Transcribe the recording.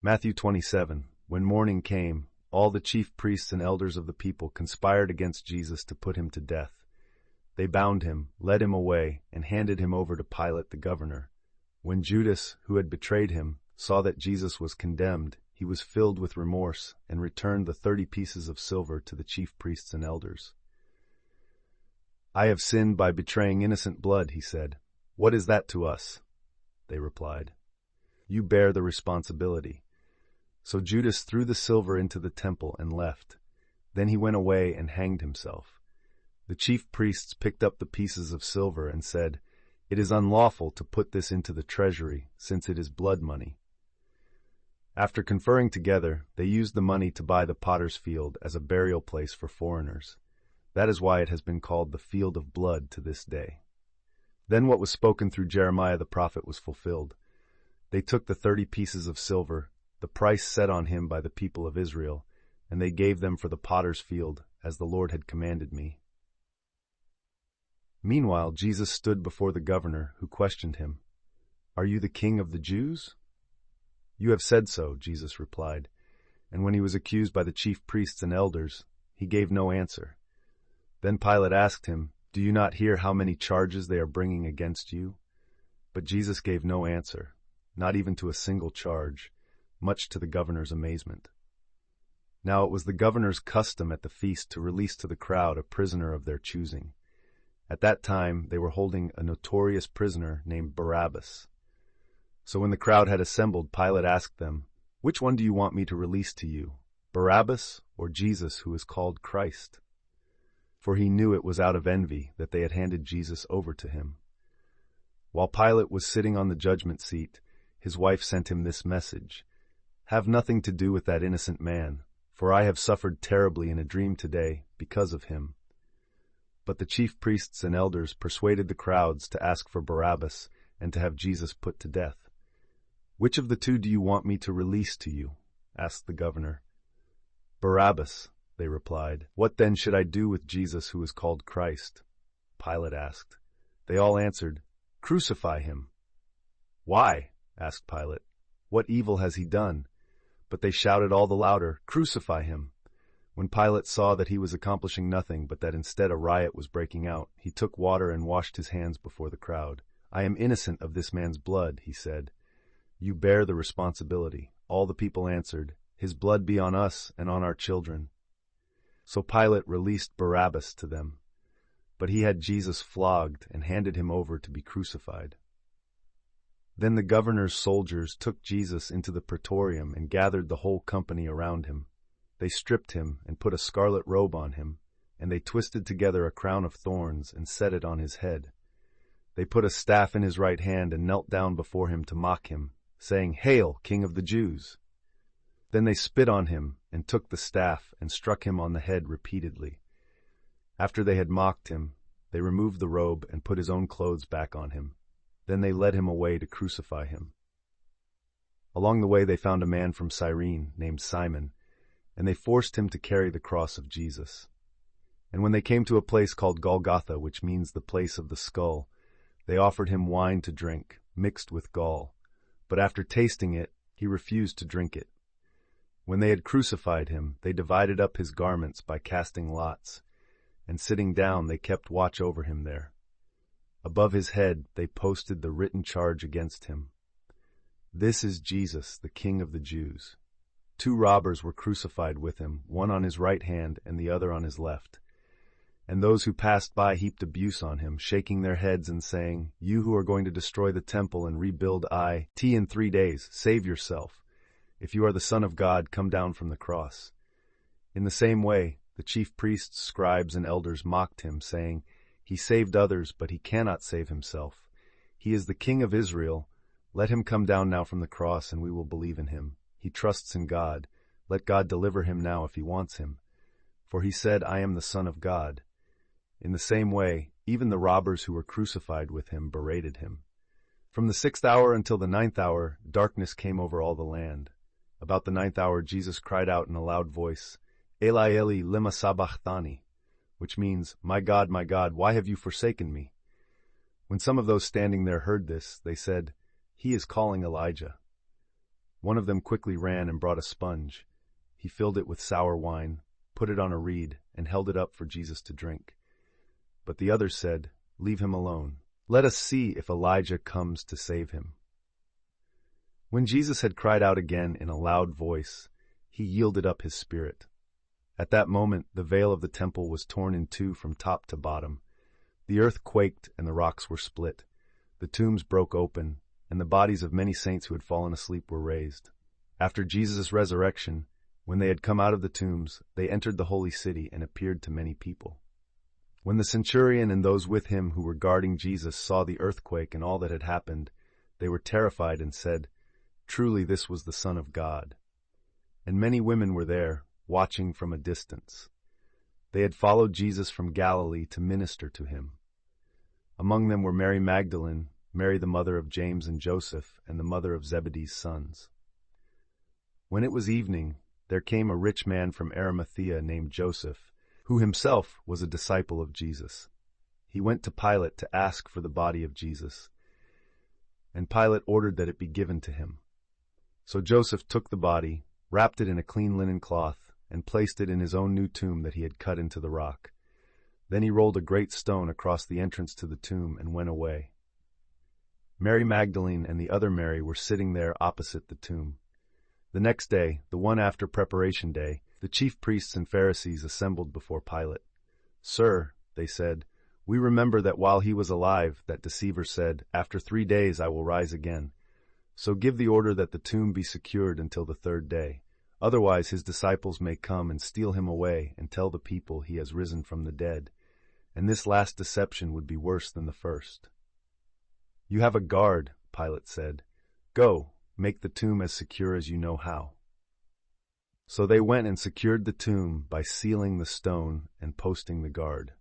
Matthew 27. When morning came, all the chief priests and elders of the people conspired against Jesus to put him to death. They bound him, led him away, and handed him over to Pilate the governor. When Judas, who had betrayed him, saw that Jesus was condemned, he was filled with remorse and returned the 30 pieces of silver to the chief priests and elders. "I have sinned by betraying innocent blood," he said. "What is that to us?" They replied, "You bear the responsibility." So Judas threw the silver into the temple and left. Then he went away and hanged himself. The chief priests picked up the pieces of silver and said, "It is unlawful to put this into the treasury, since it is blood money." After conferring together, they used the money to buy the potter's field as a burial place for foreigners. That is why it has been called the Field of Blood to this day. Then what was spoken through Jeremiah the prophet was fulfilled. They took the 30 pieces of silver, the price set on him by the people of Israel, and they gave them for the potter's field, as the Lord had commanded me. Meanwhile, Jesus stood before the governor, who questioned him, "Are you the king of the Jews?" "You have said so," Jesus replied. And when he was accused by the chief priests and elders, he gave no answer. Then Pilate asked him, "Do you not hear how many charges they are bringing against you?" But Jesus gave no answer, not even to a single charge, much to the governor's amazement. Now it was the governor's custom at the feast to release to the crowd a prisoner of their choosing. At that time they were holding a notorious prisoner named Barabbas. So when the crowd had assembled, Pilate asked them, "Which one do you want me to release to you, Barabbas or Jesus, who is called Christ?" For he knew it was out of envy that they had handed Jesus over to him. While Pilate was sitting on the judgment seat, his wife sent him this message, "Have nothing to do with that innocent man, for I have suffered terribly in a dream today because of him." But the chief priests and elders persuaded the crowds to ask for Barabbas and to have Jesus put to death. "Which of the two do you want me to release to you?" asked the governor. "Barabbas," they replied. "What then should I do with Jesus, who is called Christ?" Pilate asked. They all answered, "Crucify him." "Why?" asked Pilate. "What evil has he done?" But they shouted all the louder, "Crucify him." When Pilate saw that he was accomplishing nothing, but that instead a riot was breaking out, he took water and washed his hands before the crowd. "I am innocent of this man's blood," he said. "You bear the responsibility." All the people answered, "His blood be on us and on our children." So Pilate released Barabbas to them, but he had Jesus flogged and handed him over to be crucified. Then the governor's soldiers took Jesus into the praetorium and gathered the whole company around him. They stripped him and put a scarlet robe on him, and they twisted together a crown of thorns and set it on his head. They put a staff in his right hand and knelt down before him to mock him, saying, "Hail, King of the Jews!" Then they spit on him and took the staff and struck him on the head repeatedly. After they had mocked him, they removed the robe and put his own clothes back on him. Then they led him away to crucify him. Along the way they found a man from Cyrene named Simon, and they forced him to carry the cross of Jesus. And when they came to a place called Golgotha, which means the place of the skull, they offered him wine to drink, mixed with gall. But after tasting it, he refused to drink it. When they had crucified him, they divided up his garments by casting lots, and sitting down they kept watch over him there. Above his head they posted the written charge against him. "This is Jesus, the King of the Jews." 2 robbers were crucified with him, one on his right hand and the other on his left. And those who passed by heaped abuse on him, shaking their heads and saying, "You who are going to destroy the temple and rebuild it in 3 days, save yourself. If you are the Son of God, come down from the cross." In the same way, the chief priests, scribes, and elders mocked him, saying, "He saved others, but he cannot save himself. He is the King of Israel. Let him come down now from the cross, and we will believe in him. He trusts in God. Let God deliver him now if he wants him. For he said, 'I am the Son of God.'" In the same way, even the robbers who were crucified with him berated him. From the 6th hour until the 9th hour, darkness came over all the land. About the 9th hour, Jesus cried out in a loud voice, "Eli, Eli, lema sabachthani," which means, my God, why have you forsaken me?" When some of those standing there heard this, they said, "He is calling Elijah." One of them quickly ran and brought a sponge. He filled it with sour wine, put it on a reed, and held it up for Jesus to drink. But the others said, "Leave him alone. Let us see if Elijah comes to save him." When Jesus had cried out again in a loud voice, he yielded up his spirit. At that moment, the veil of the temple was torn in two from top to bottom. The earth quaked and the rocks were split. The tombs broke open, and the bodies of many saints who had fallen asleep were raised. After Jesus' resurrection, when they had come out of the tombs, they entered the holy city and appeared to many people. When the centurion and those with him who were guarding Jesus saw the earthquake and all that had happened, they were terrified and said, "Truly this was the Son of God." And many women were there, watching from a distance. They had followed Jesus from Galilee to minister to him. Among them were Mary Magdalene, Mary the mother of James and Joseph, and the mother of Zebedee's sons. When it was evening, there came a rich man from Arimathea named Joseph, who himself was a disciple of Jesus. He went to Pilate to ask for the body of Jesus, and Pilate ordered that it be given to him. So Joseph took the body, wrapped it in a clean linen cloth, and placed it in his own new tomb that he had cut into the rock. Then he rolled a great stone across the entrance to the tomb and went away. Mary Magdalene and the other Mary were sitting there opposite the tomb. The next day, the one after Preparation Day, the chief priests and Pharisees assembled before Pilate. "Sir," they said, "we remember that while he was alive, that deceiver said, 'After 3 days I will rise again.' So give the order that the tomb be secured until the 3rd day. Otherwise his disciples may come and steal him away and tell the people he has risen from the dead. And this last deception would be worse than the first." "You have a guard," Pilate said. "Go, make the tomb as secure as you know how." So they went and secured the tomb by sealing the stone and posting the guard.